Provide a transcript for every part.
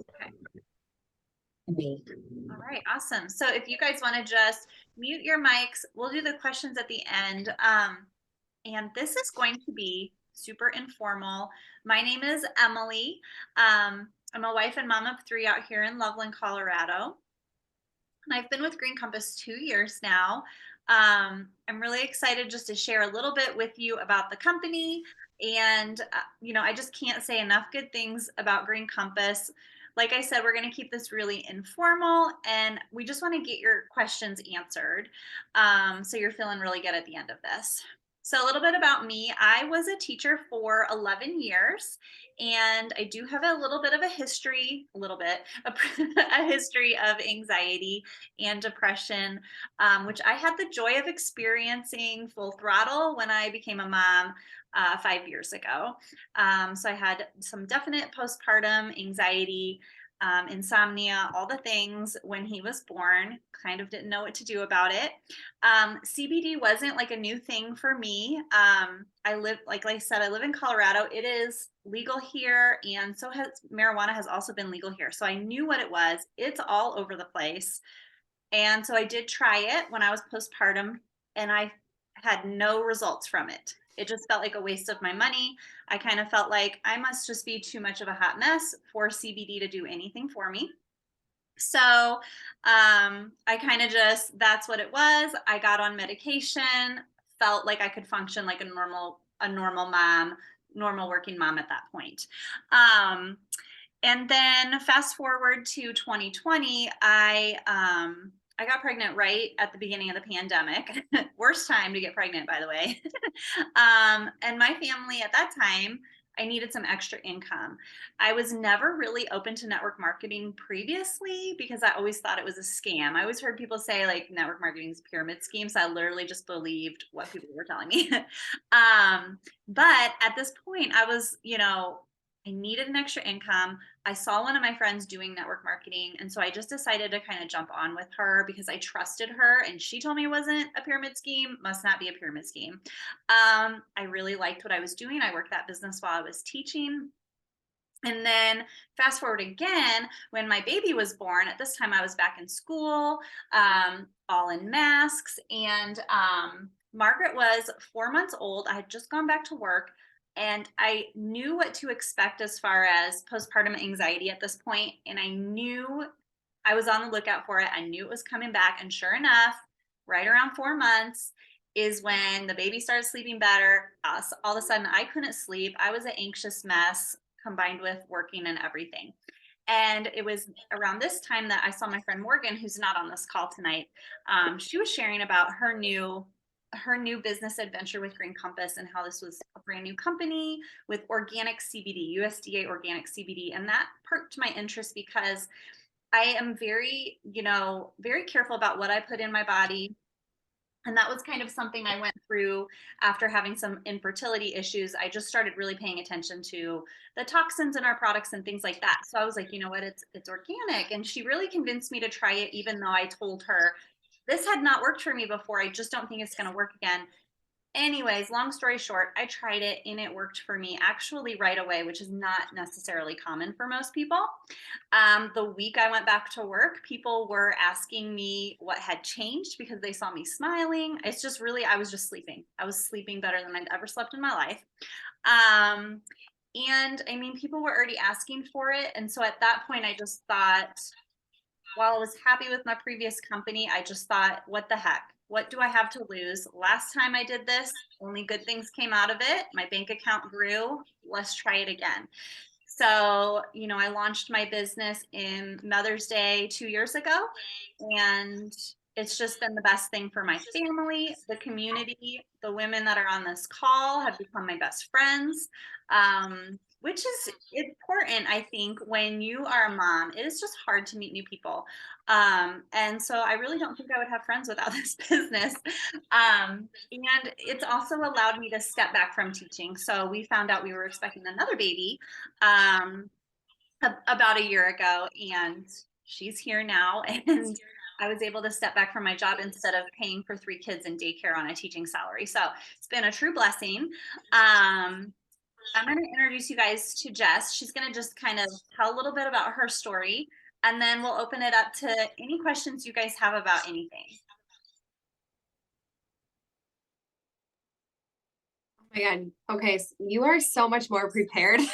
Okay. All right, awesome. So if you guys want to just mute your mics, we'll do the questions at the end. And this is going to be super informal. My name is Emily. I'm a wife and mom of three out here in Loveland, Colorado. And I've been with Green Compass 2 years now. I'm really excited just to share a little bit with you about the company. And, I just can't say enough good things about Green Compass. Like I said, we're going to keep this really informal and we just want to get your questions answered. So you're feeling really good at the end of this. So, a little bit about me. I was a teacher for 11 years, and I do have a little bit of a history, a history of anxiety and depression, which I had the joy of experiencing full throttle when I became a mom 5 years ago. So I had some definite postpartum anxiety, insomnia, all the things when he was born. Kind of didn't know what to do about it. CBD wasn't like a new thing for me. Like I said, I live in Colorado. It is legal here, and so has marijuana has also been legal here. So I knew what it was. It's all over the place. And so I did try it when I was postpartum, and I had no results from it. It just felt like a waste of my money. I kind of felt like I must just be too much of a hot mess for CBD to do anything for me. So I kind of just, that's what it was. I got on medication, felt like I could function like a normal mom, normal working mom at that point. Um, and then fast forward to 2020, I got pregnant right at the beginning of the pandemic. Worst time to get pregnant, by the way. And my family at that time, I needed some extra income. I was never really open to network marketing previously because I always thought it was a scam. I always heard people say like network marketing is a pyramid scheme. So I literally just believed what people were telling me. But at this point, I needed an extra income. I saw one of my friends doing network marketing. And so I just decided to kind of jump on with her because I trusted her and she told me it wasn't a pyramid scheme, must not be a pyramid scheme. I really liked what I was doing. I worked that business while I was teaching. And then fast forward again, when my baby was born, at this time I was back in school, all in masks. And Margaret was 4 months old. I had just gone back to work and I knew what to expect as far as postpartum anxiety at this point. And I knew I was on the lookout for it. I knew it was coming back. And sure enough, right around 4 months, is when the baby started sleeping better. All of a sudden, I couldn't sleep. I was an anxious mess combined with working and everything. And it was around this time that I saw my friend Morgan, who's not on this call tonight. She was sharing about her new business adventure with Green Compass and how this was a brand new company with organic CBD, USDA organic CBD. And that perked my interest because I am very careful about what I put in my body. And that was kind of something I went through after having some infertility issues. I just started really paying attention to the toxins in our products and things like that. So I was like, you know what, it's organic. And she really convinced me to try it, even though I told her this had not worked for me before. I just don't think it's going to work again. Anyways, long story short, I tried it and it worked for me actually right away, which is not necessarily common for most people. The week I went back to work, people were asking me what had changed because they saw me smiling. It's just really, I was just sleeping. I was sleeping better than I'd ever slept in my life. Um, and I mean, people were already asking for it. And so at that point, I just thought, while I was happy with my previous company, I just thought, what the heck? What do I have to lose? Last time I did this, only good things came out of it. My bank account grew. Let's try it again. So, I launched my business in Mother's Day 2 years ago, and it's just been the best thing for my family, the community. The women that are on this call have become my best friends, which is important, I think, when you are a mom. It is just hard to meet new people. And so I really don't think I would have friends without this business. And it's also allowed me to step back from teaching. So we found out we were expecting another baby um, about a year ago, and she's here now. And I was able to step back from my job instead of paying for three kids in daycare on a teaching salary. So it's been a true blessing. Um, I'm going to introduce you guys to Jess. She's going to just kind of tell a little bit about her story, and then we'll open it up to any questions you guys have about anything. Oh my God. Okay. So you are so much more prepared than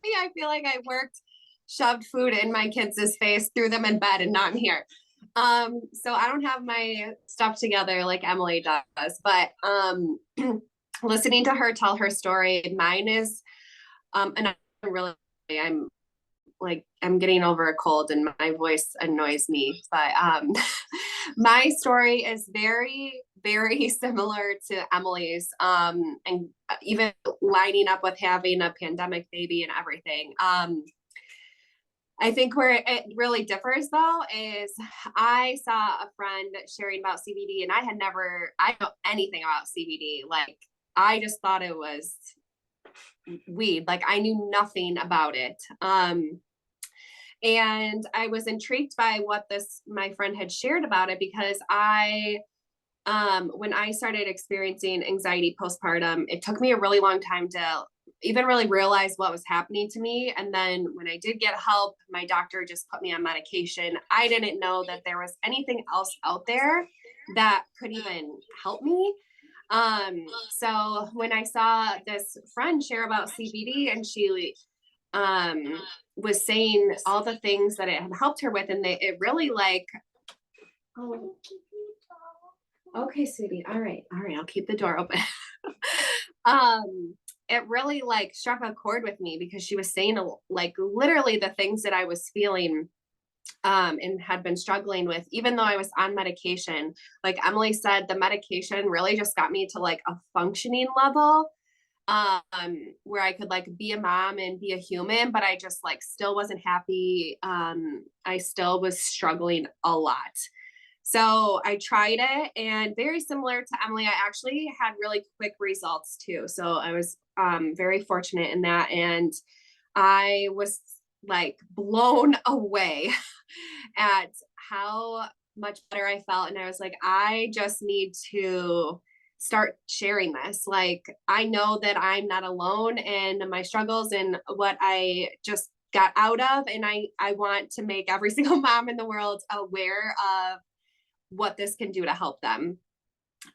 me. I feel like I worked, shoved food in my kids' face, threw them in bed, and now I'm here. So I don't have my stuff together like Emily does, but listening to her tell her story, mine is and I'm really I'm I'm getting over a cold and my voice annoys me, but my story is very similar to Emily's, and even lining up with having a pandemic baby and everything. I think where it really differs though is I saw a friend sharing about CBD and I don't know anything about CBD. Like I just thought it was weed. Like I knew nothing about it. And I was intrigued by what my friend had shared about it because when I started experiencing anxiety postpartum, it took me a really long time to even really realize what was happening to me. And then when I did get help, my doctor just put me on medication. I didn't know that there was anything else out there that could even help me. So when I saw this friend share about CBD and she um was saying all the things that it had helped her with, and it really like, oh, okay, sweetie. All right, I'll keep the door open. It really like struck a chord with me because she was saying like literally the things that I was feeling and had been struggling with, even though I was on medication. Like Emily said, the medication really just got me to like a functioning level where I could like be a mom and be a human, but I just like still wasn't happy. I still was struggling a lot. So I tried it, and very similar to Emily, I actually had really quick results too. So I was very fortunate in that. And I was like blown away at how much better I felt. And I was like, I just need to start sharing this. Like, I know that I'm not alone in my struggles and what I just got out of. And I want to make every single mom in the world aware of what this can do to help them.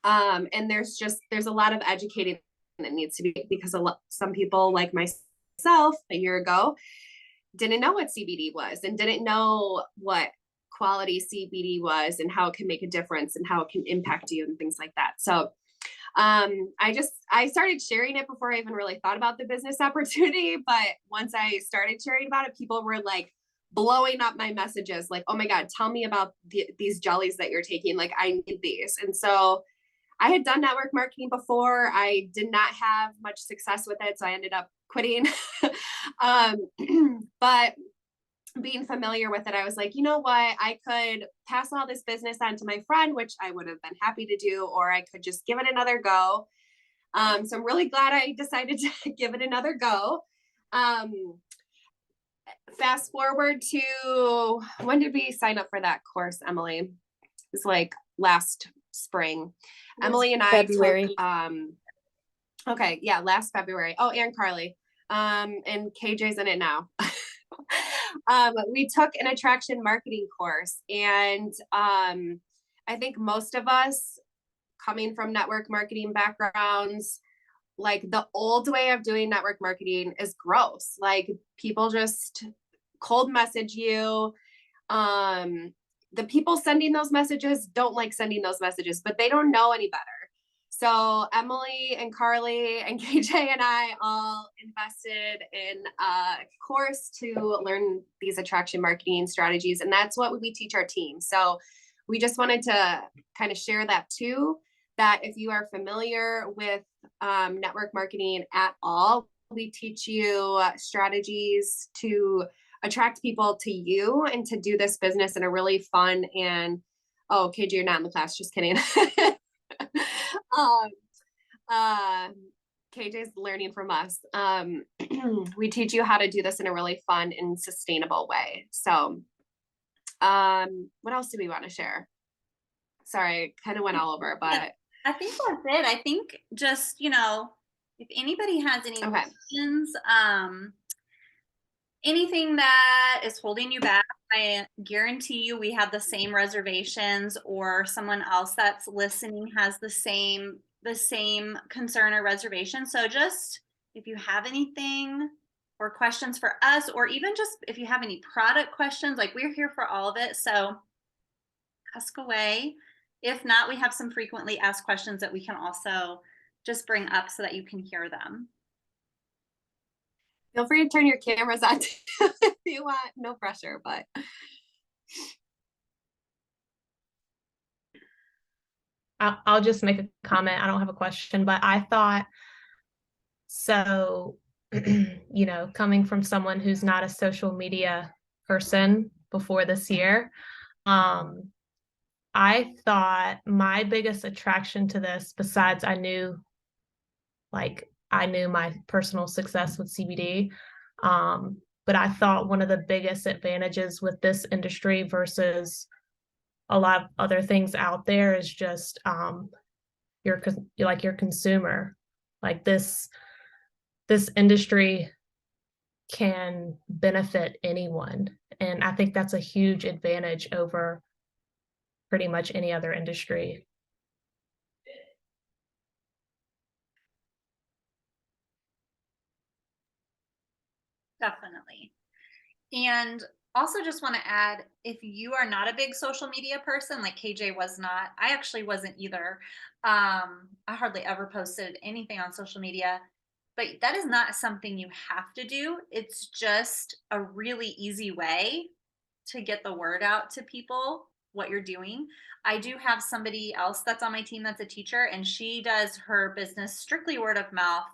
And there's a lot of educating that needs to be because some people like myself a year ago didn't know what CBD was and didn't know what quality CBD was and how it can make a difference and how it can impact you and things like that. So I started sharing it before I even really thought about the business opportunity. But once I started sharing about it, people were like blowing up my messages like, oh my God, tell me about these jellies that you're taking. Like I need these. And so I had done network marketing before. I did not have much success with it. So I ended up quitting. But being familiar with it, I was like, you know what? I could pass all this business on to my friend, which I would have been happy to do, or I could just give it another go. So I'm really glad I decided to give it another go. Fast forward to when did we sign up for that course, Emily? It's like last spring. Emily and I February. took okay, yeah, last February. Oh, and Carly. And KJ's in it now. We took an attraction marketing course, and I think most of us coming from network marketing backgrounds, like the old way of doing network marketing is gross. Like people just cold message you. The people sending those messages don't like sending those messages, but they don't know any better. So Emily and Carly and KJ and I all invested in a course to learn these attraction marketing strategies. And that's what we teach our team. So we just wanted to kind of share that too, that if you are familiar with network marketing at all, we teach you strategies to attract people to you and to do this business in a really fun and, oh, KJ, you're not in the class, just kidding. um, uh, KJ's learning from us. We teach you how to do this in a really fun and sustainable way. So what else do we want to share? Sorry, kind of went all over, but I think that's it. I think just, If anybody has any Okay. questions, anything that is holding you back, I guarantee you we have the same reservations, or someone else that's listening has the same concern or reservation. So just if you have anything or questions for us, or even just if you have any product questions, like we're here for all of it. So ask away. If not, we have some frequently asked questions that we can also just bring up so that you can hear them. Feel free to turn your cameras on too if you want. No pressure, but I'll just make a comment. I don't have a question, but I thought so, coming from someone who's not a social media person before this year, I thought my biggest attraction to this, besides I knew my personal success with CBD, but I thought one of the biggest advantages with this industry versus a lot of other things out there is just your consumer. Like this industry can benefit anyone, and I think that's a huge advantage over pretty much any other industry. Definitely. And also just want to add, if you are not a big social media person, like KJ was not, I actually wasn't either. I hardly ever posted anything on social media, but that is not something you have to do. It's just a really easy way to get the word out to people what you're doing. I do have somebody else that's on my team that's a teacher, and she does her business strictly word of mouth.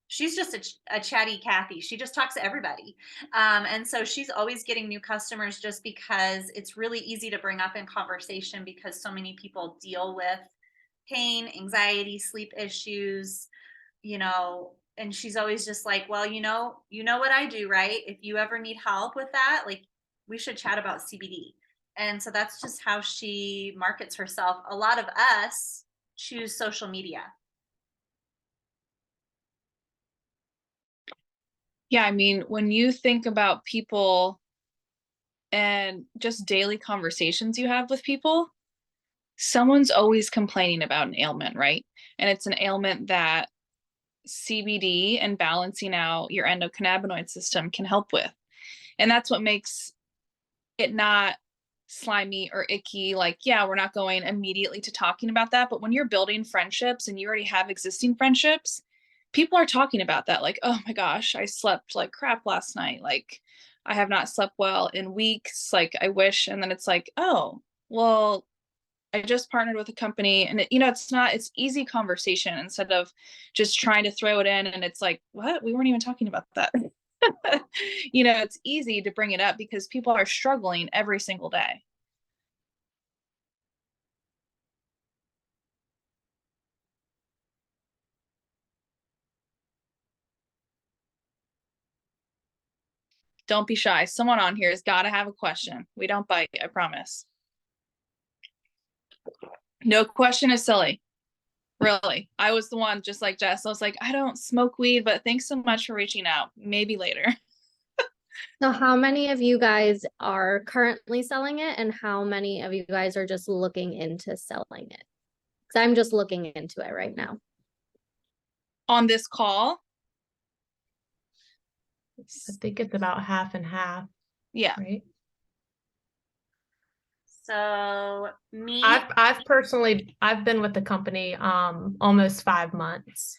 She's just a chatty Kathy. She just talks to everybody. And so she's always getting new customers just because it's really easy to bring up in conversation, because so many people deal with pain, anxiety, sleep issues, and she's always just like, well, you know what I do, right? If you ever need help with that, like, we should chat about CBD. And so that's just how she markets herself. A lot of us choose social media. Yeah, I mean, when you think about people and just daily conversations you have with people, someone's always complaining about an ailment, right? And it's an ailment that CBD and balancing out your endocannabinoid system can help with. And that's what makes it not slimy or icky. Like, yeah, we're not going immediately to talking about that. But when you're building friendships and you already have existing friendships, people are talking about that. Like, oh my gosh, I slept like crap last night. Like, I have not slept well in weeks. Like, I wish. And then it's like, oh, well, I just partnered with a company, and it's easy conversation instead of just trying to throw it in. And it's like, what? We weren't even talking about that. It's easy to bring it up because people are struggling every single day. Don't be shy. Someone on here has got to have a question. We don't bite, I promise. No question is silly. Really. I was the one, just like Jess. I was like, I don't smoke weed, but thanks so much for reaching out. Maybe later. So how many of you guys are currently selling it, and how many of you guys are just looking into selling it? Because I'm just looking into it right now. On this call? I think it's about half and half. Yeah. Right. So me, I've been with the company almost 5 months.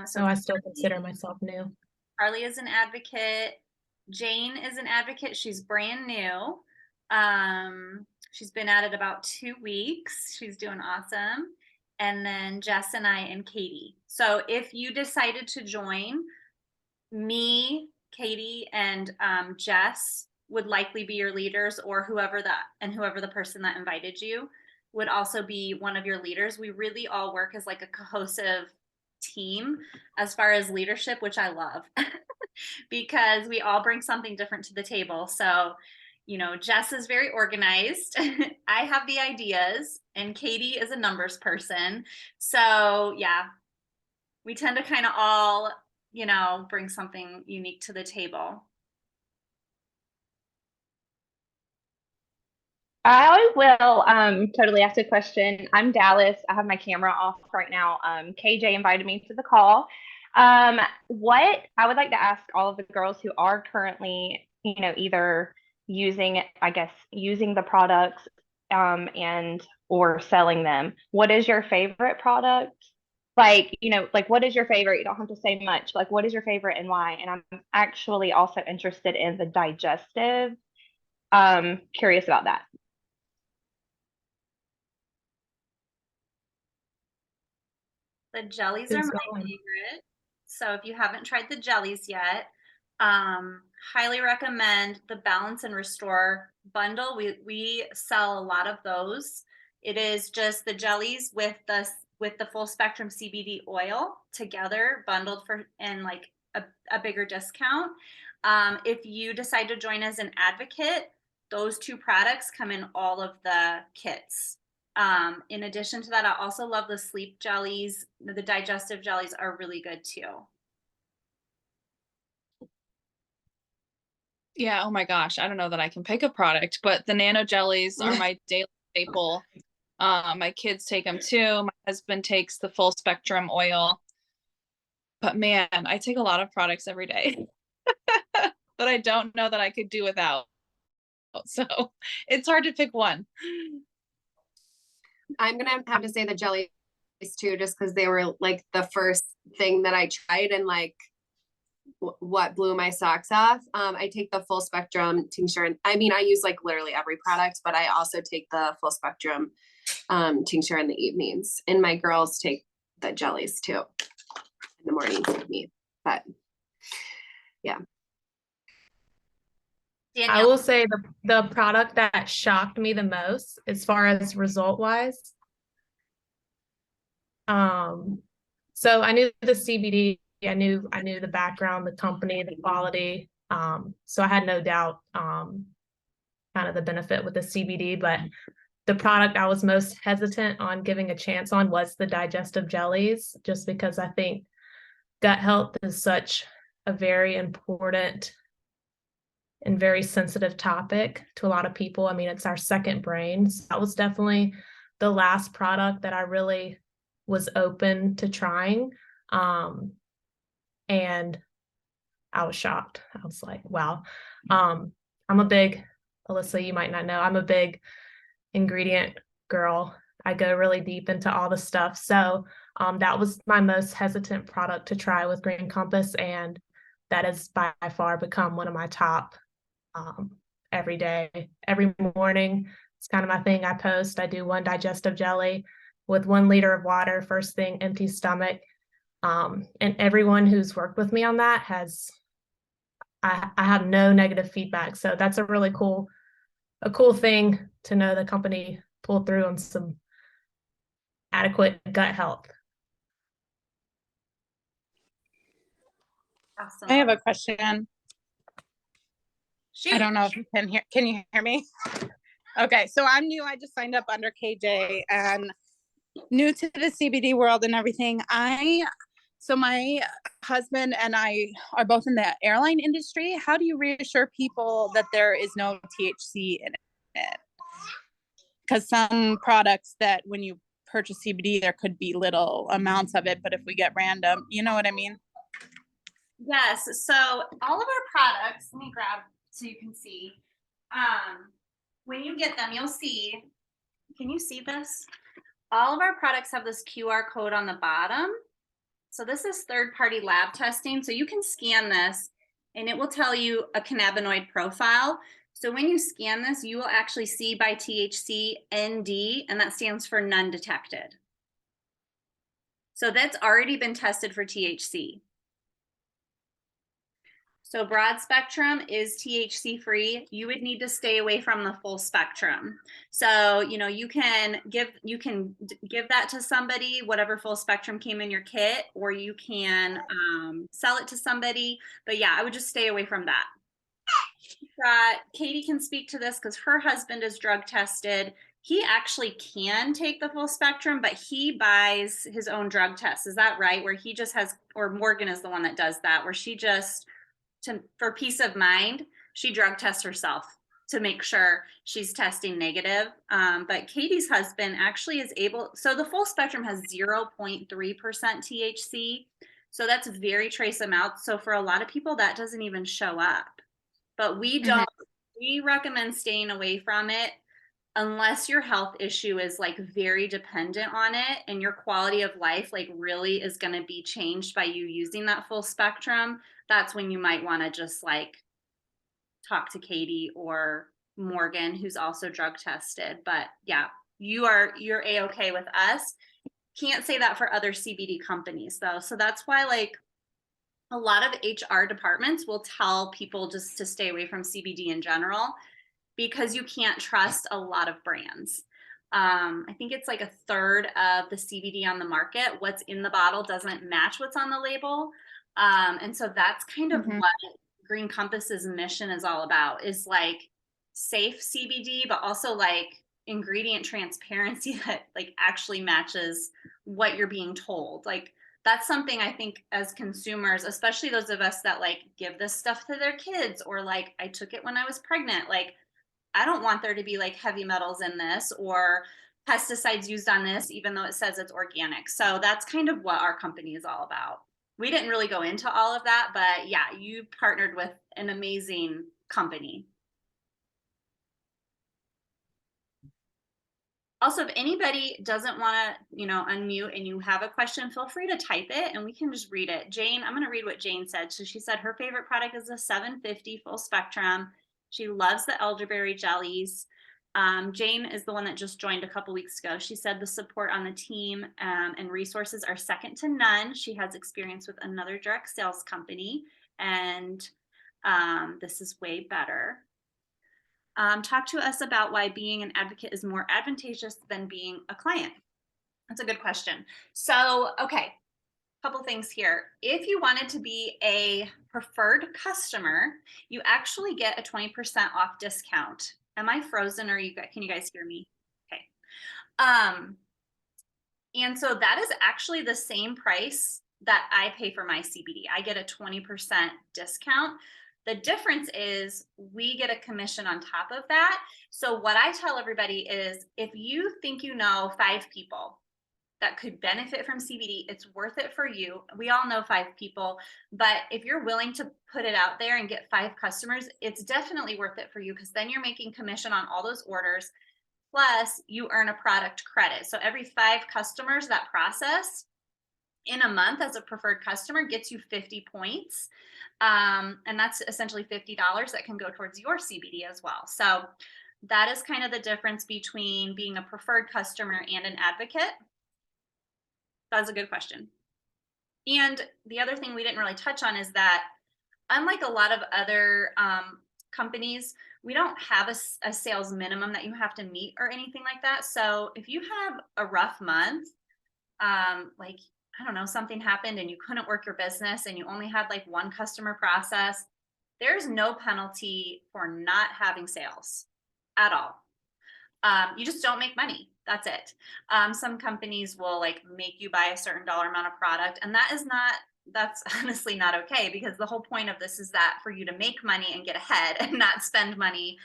So I still consider myself new. Carly is an advocate. Jane is an advocate. She's brand new. She's been at it about 2 weeks. She's doing awesome. And then Jess and I and Katie. So if you decided to join, me, Katie, and Jess would likely be your leaders, or whoever the person that invited you would also be one of your leaders. We really all work as like a cohesive team as far as leadership, which I love because we all bring something different to the table. So, Jess is very organized. I have the ideas, and Katie is a numbers person. So yeah, we tend to kind of all, you know, bring something unique to the table. I will totally ask a question. I'm Dallas. I have my camera off right now. KJ invited me to the call. What I would like to ask all of the girls who are currently, you know, either using, I guess, using the products and or selling them, what is your favorite product? Like, you know, like what is your favorite? You don't have to say much. Like, what is your favorite and why? And I'm actually also interested in the digestive. Curious about that. The jellies are Who's my going? favorite. So if you haven't tried the jellies yet, highly recommend the Balance and Restore bundle. We sell a lot of those. It is just the jellies with the full spectrum CBD oil together, bundled for in like a bigger discount. If you decide to join as an advocate, those two products come in all of the kits. In addition to that, I also love the sleep jellies. The digestive jellies are really good too. Yeah, oh my gosh, I don't know that I can pick a product, but the nano jellies are my daily staple. My kids take them too. My husband takes the full spectrum oil. But man, I take a lot of products every day that I don't know that I could do without. So it's hard to pick one. I'm gonna have to say the jellies too, just because they were like the first thing that I tried and like what blew my socks off. I take the full spectrum tincture. I mean, I use like literally every product, but I also take the full spectrum tincture in the evenings, and my girls take the jellies too in the mornings with me. But yeah. I Danielle, will say the product that shocked me the most as far as result wise. So I knew the CBD, I knew the background, the company, the quality. So I had no doubt kind of the benefit with the CBD, but the product I was most hesitant on giving a chance on was the digestive jellies, just because I think gut health is such a very important and very sensitive topic to a lot of people. I mean, it's our second brain. So that was definitely the last product that I really was open to trying. And I was shocked. I was like, wow. I'm a big, Alyssa, you might not know, I'm a big ingredient girl. I go really deep into all the stuff. So that was my most hesitant product to try with Green Compass. And that has by far become one of my top every day, every morning. It's kind of my thing. I post, I do one digestive jelly with 1 liter of water, first thing, empty stomach. And everyone who's worked with me on that I have no negative feedback. So that's a really cool thing to know the company pulled through on some adequate gut health. awesome. I have a question. Shoot. I don't know if you can hear. Can you hear me? Okay, so I'm new. I just signed up under KJ and new to the CBD world and everything. So my husband and I are both in the airline industry. How do you reassure people that there is no THC in it? Because some products that when you purchase CBD, there could be little amounts of it, but if we get random, you know what I mean? Yes, so all of our products, let me grab so you can see. When you get them, you'll see, can you see this? All of our products have this QR code on the bottom. So this is third-party lab testing. So you can scan this and it will tell you a cannabinoid profile. So when you scan this, you will actually see by THC ND, and that stands for none detected. So that's already been tested for THC. So broad spectrum is THC free. You would need to stay away from the full spectrum. So, you know, you can give that to somebody, whatever full spectrum came in your kit, or you can sell it to somebody. But yeah, I would just stay away from that. Katie can speak to this because her husband is drug tested. he actually can take the full spectrum, but he buys his own drug tests. Is that right? Where he just has, or Morgan is the one that does that, where she just, for peace of mind, she drug tests herself to make sure she's testing negative. But Katie's husband actually is able, so the full spectrum has 0.3% THC. So that's very trace amount. So for a lot of people, that doesn't even show up. But we don't, we recommend staying away from it unless your health issue is like very dependent on it and your quality of life like really is going to be changed by you using that full spectrum. That's when you might want to just like talk to Katie or Morgan, who's also drug tested. But yeah, you're a-okay with us. Can't say that for other CBD companies though. So that's why like a lot of HR departments will tell people just to stay away from CBD in general, because you can't trust a lot of brands. I think it's like a third of the CBD on the market. What's in the bottle doesn't match what's on the label. And so that's kind of what Green Compass's mission is all about, is like safe CBD, but also like ingredient transparency that like actually matches what you're being told. Like that's something I think as consumers, especially those of us that like give this stuff to their kids, or like I took it when I was pregnant, like I don't want there to be like heavy metals in this or pesticides used on this, even though it says it's organic. So that's kind of what our company is all about. We didn't really go into all of that, but yeah, you partnered with an amazing company. Also, if anybody doesn't want to, unmute and you have a question, feel free to type it and we can just read it. Jane, I'm going to read what Jane said. So she said her favorite product is the 750 full spectrum. She loves the elderberry jellies. Jane is the one that just joined a couple weeks ago. She said the support on the team and resources are second to none. She has experience with another direct sales company, and this is way better. Talk to us about why being an advocate is more advantageous than being a client. That's a good question. So, okay, couple things here. If you wanted to be a preferred customer, you actually get a 20% off discount. Am I frozen, or can you guys hear me? Okay. And so that is actually the same price that I pay for my CBD. I get a 20% discount. The difference is we get a commission on top of that. So what I tell everybody is, if you think you know 5 people that could benefit from CBD, it's worth it for you. We all know 5 people, but if you're willing to put it out there and get 5 customers, it's definitely worth it for you, because then you're making commission on all those orders. Plus you earn a product credit. So every 5 customers that process in a month as a preferred customer gets you 50 points. And that's essentially $50 that can go towards your CBD as well. So that is kind of the difference between being a preferred customer and an advocate. That's a good question. And the other thing we didn't really touch on is that unlike a lot of other companies, we don't have a sales minimum that you have to meet or anything like that. So if you have a rough month, like, I don't know, something happened and you couldn't work your business and you only had like 1 customer process, there's no penalty for not having sales at all. You just don't make money. That's it. Some companies will like make you buy a certain dollar amount of product, and that's honestly not okay, because the whole point of this is that for you to make money and get ahead and not spend money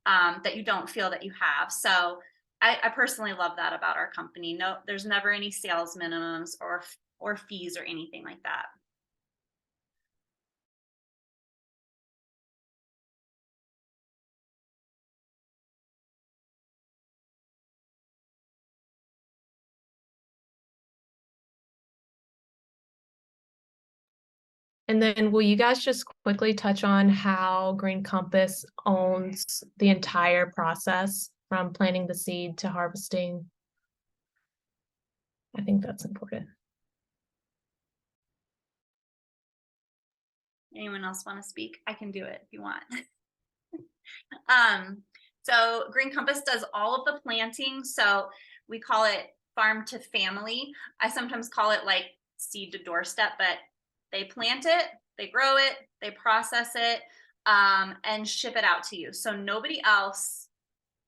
that you don't feel that you have. So I personally love that about our company. No, there's never any sales minimums or fees or anything like that. And then will you guys just quickly touch on how Green Compass owns the entire process from planting the seed to harvesting? I think that's important. Anyone else want to speak? I can do it if you want. So Green Compass does all of the planting. So we call it farm to family. I sometimes call it like seed to doorstep, but they plant it, they grow it, they process it, and ship it out to you. So nobody else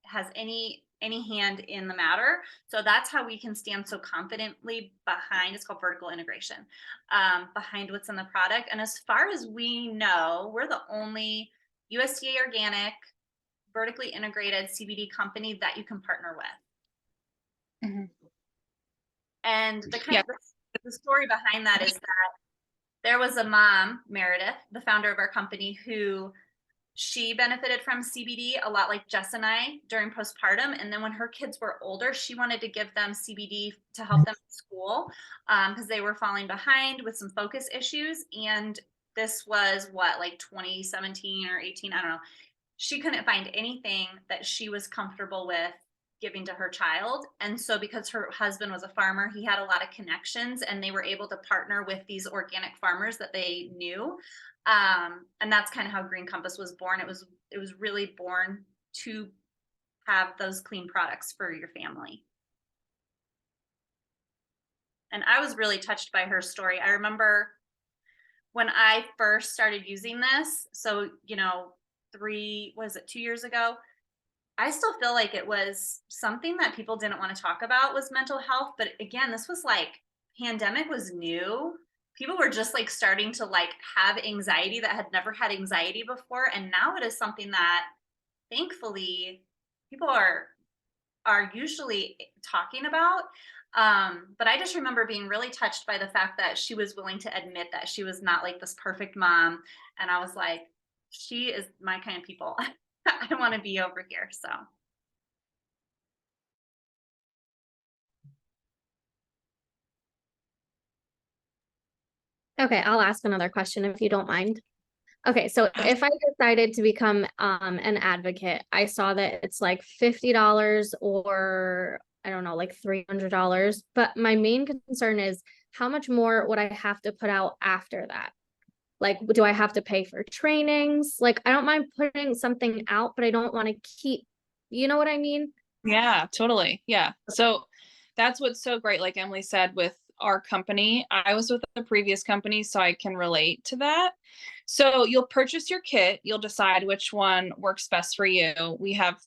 has any any hand in the matter. So that's how we can stand so confidently behind, it's called vertical integration, behind what's in the product. And as far as we know, we're the only USDA organic, vertically integrated CBD company that you can partner with. Mhm. And the kind Yeah. of the story behind that is that there was a mom, Meredith, the founder of our company, who she benefited from CBD a lot like Jess and I during postpartum. And then when her kids were older, she wanted to give them CBD to help them in school because they were falling behind with some focus issues. And this was what, like 2017 or 18, I don't know. She couldn't find anything that she was comfortable with giving to her child. And so because her husband was a farmer, he had a lot of connections and they were able to partner with these organic farmers that they knew. And that's kind of how Green Compass was born. It was really born to have those clean products for your family. And I was really touched by her story. I remember when I first started using this, so, you know, 2 years ago, I still feel like it was something that people didn't want to talk about was mental health. But again, this was like pandemic was new. People were just like starting to like have anxiety that had never had anxiety before. And now it is something that thankfully people are usually talking about. But I just remember being really touched by the fact that she was willing to admit that she was not like this perfect mom. And I was like, she is my kind of people. I want to be over here. So. Okay, I'll ask another question if you don't mind. Okay, so if I decided to become an advocate, I saw that it's like $50 or I don't know, like $300. But my main concern is how much more would I have to put out after that? Like, do I have to pay for trainings? Like, I don't mind putting something out, but I don't want to keep, you know what I mean? Yeah, totally. Yeah. So that's what's so great. Like Emily said, with our company, I was with a previous company, so I can relate to that. So you'll purchase your kit, you'll decide which one works best for you. We have,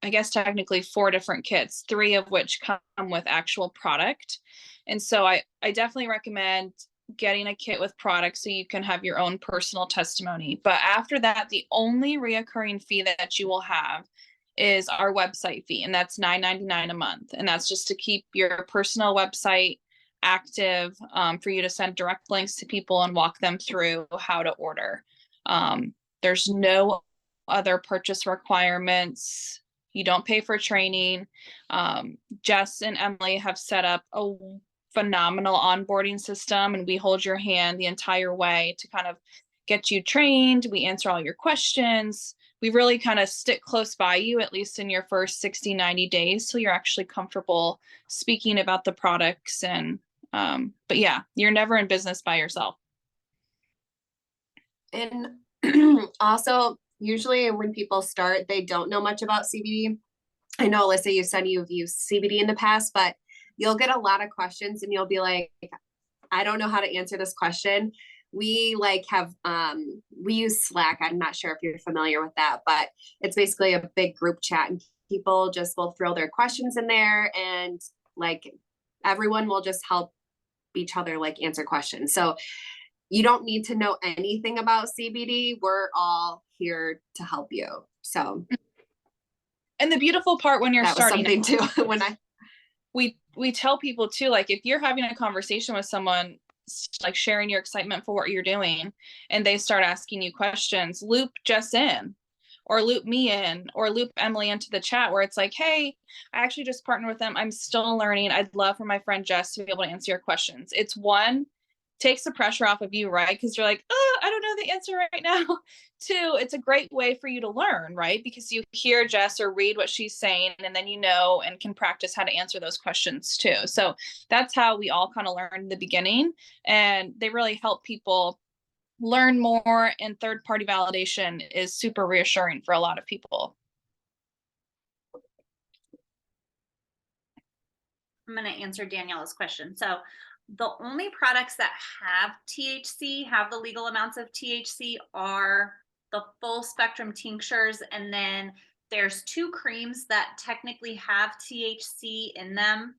I guess, technically 4 different kits, 3 of which come with actual product. And so I definitely recommend getting a kit with product so you can have your own personal testimony. But after that, the only reoccurring fee that you will have is our website fee, and that's $9.99 a month. And that's just to keep your personal website active, for you to send direct links to people and walk them through how to order. There's no other purchase requirements. You don't pay for training. Jess and Emily have set up a phenomenal onboarding system, and we hold your hand the entire way to kind of get you trained. We answer all your questions. We really kind of stick close by you, at least in your first 60, 90 days, so you're actually comfortable speaking about the products. And but yeah, you're never in business by yourself. And also, usually when people start, they don't know much about CBD. I know, Alyssa, you said you've used CBD in the past, but you'll get a lot of questions and you'll be like, I don't know how to answer this question. We like have, we use Slack. I'm not sure if you're familiar with that, but it's basically a big group chat and people just will throw their questions in there and like everyone will just help each other like answer questions. So you don't need to know anything about CBD. We're all here to help you. So. And the beautiful part when you're that was starting something too, when we tell people too, like if you're having a conversation with someone, like sharing your excitement for what you're doing, and they start asking you questions, loop Jess in, or loop me in, or loop Emily into the chat where it's like, hey, I actually just partnered with them. I'm still learning. I'd love for my friend Jess to be able to answer your questions. It's one, takes the pressure off of you, right? Because you're like, oh, I don't know the answer right now. 2, it's a great way for you to learn, right? Because you hear Jess or read what she's saying, and then you know and can practice how to answer those questions too. So that's how we all kind of learn in the beginning, and they really help people learn more. And third-party validation is super reassuring for a lot of people. I'm going to answer Daniela's question. So the only products that have THC, have the legal amounts of THC, are the full spectrum tinctures. And then there's 2 creams that technically have THC in them.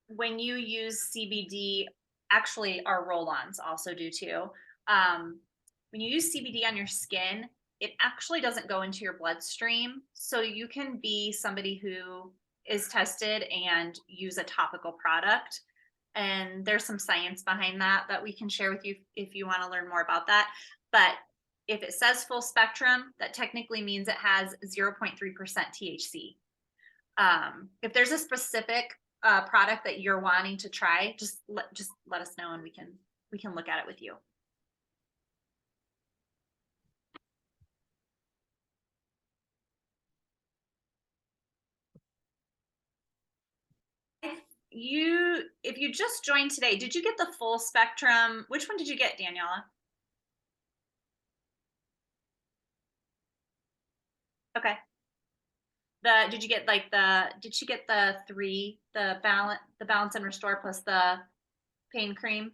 When you use CBD, actually our roll-ons also do too. When you use CBD on your skin, it actually doesn't go into your bloodstream. So you can be somebody who is tested and use a topical product. And there's some science behind that that we can share with you if you want to learn more about that. But if it says full spectrum, that technically means it has 0.3% THC. If there's a specific product that you're wanting to try, just let us know and we can look at it with you. If you just joined today, did you get the full spectrum? Which one did you get, Daniela? Okay. Did you get the 3, the balance and restore plus the pain cream?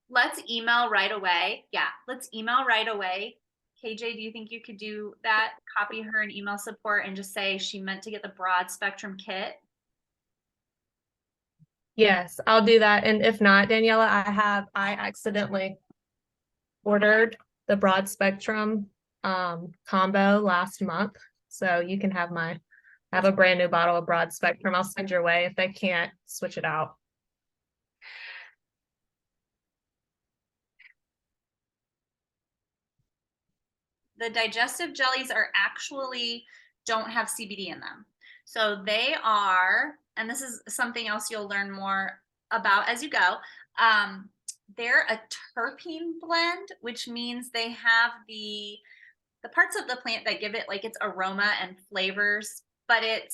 Let's email right away. Yeah, let's email right away. KJ, do you think you could do that? Copy her in email support and just say she meant to get the broad spectrum kit. Yes, I'll do that. And if not, Daniela, I accidentally ordered the broad spectrum combo last month. So you can have I have a brand new bottle of broad spectrum. I'll send your way if they can't switch it out. The digestive jellies don't have CBD in them. So they are, and this is something else you'll learn more about as you go. They're a terpene blend, which means they have the parts of the plant that give it like its aroma and flavors, but it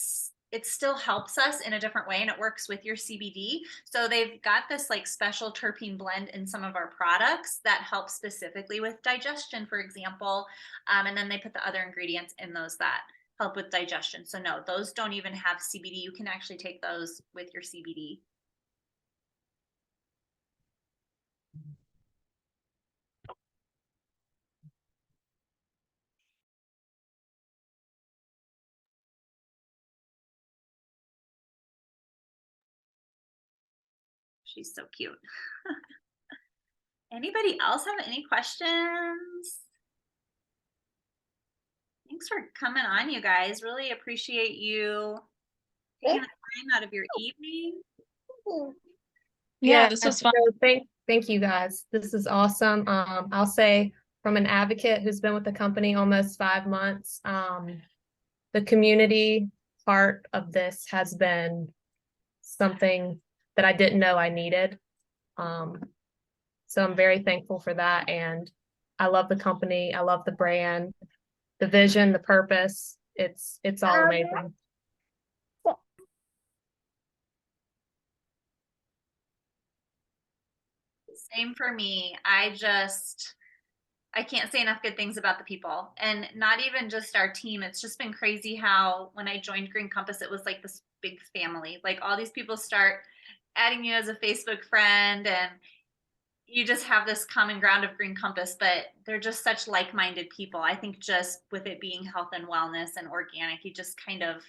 still helps us in a different way and it works with your CBD. So they've got this like special terpene blend in some of our products that help specifically with digestion, for example. And then they put the other ingredients in those that help with digestion. So no, those don't even have CBD. You can actually take those with your CBD. She's so cute. Anybody else have any questions? Thanks for coming on, you guys. Really appreciate you taking the time out of your evening. Yeah, this was fun. So thank you guys. This is awesome. I'll say from an advocate who's been with the company almost 5 months, the community part of this has been something that I didn't know I needed. So I'm very thankful for that. And I love the company. I love the brand, the vision, the purpose. It's all amazing. Same for me. I can't say enough good things about the people, and not even just our team. It's just been crazy how when I joined Green Compass, it was like this big family. Like all these people start adding you as a Facebook friend and you just have this common ground of Green Compass, but they're just such like-minded people. I think just with it being health and wellness and organic, you just kind of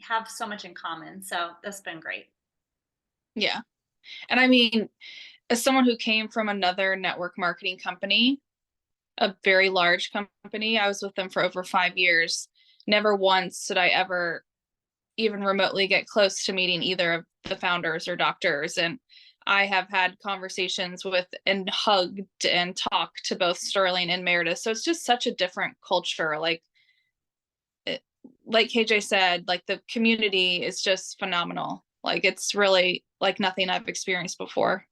have so much in common. So that's been great. Yeah. And I mean, as someone who came from another network marketing company, a very large company, I was with them for over 5 years. Never once did I ever even remotely get close to meeting either of the founders or doctors. And I have had conversations with and hugged and talked to both Sterling and Meredith. So it's just such a different culture. Like KJ said, like the community is just phenomenal. Like it's really like nothing I've experienced before.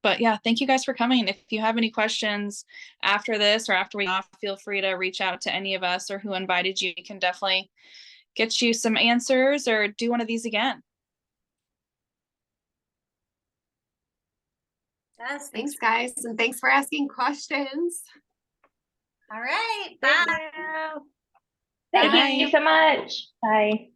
But yeah, thank you guys for coming. If you have any questions after this or after we off, feel free to reach out to any of us or who invited you. We can definitely get you some answers or do one of these again. Yes, Thanks, guys. And thanks for asking questions. All right. Bye. Thank you so much. Bye.